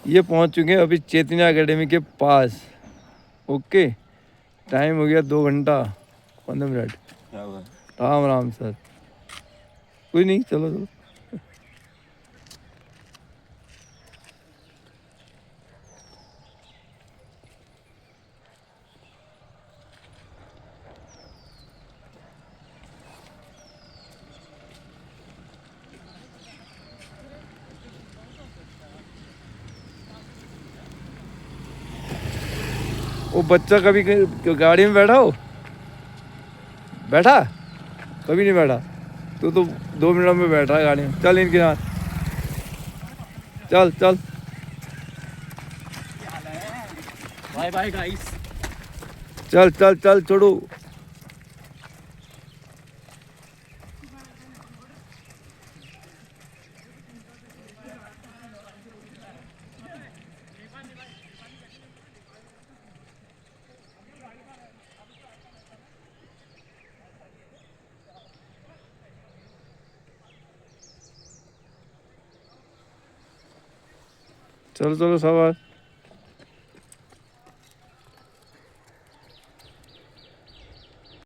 ये पहुंच चुके हैं अभी चैतन्य एकेडमी के पास। ओके, टाइम हो गया 2 घंटा 15 मिनट। राम राम सर। कोई नहीं, चलो चलो। वो बच्चा कभी गाड़ी में बैठा हो? बैठा? कभी नहीं बैठा। तू तो 2 मिनट में बैठा है गाड़ी में। चल इनके साथ, चल चल। Bye bye guys. चल चल चल छोड़ो। चलो चलो शाबाश।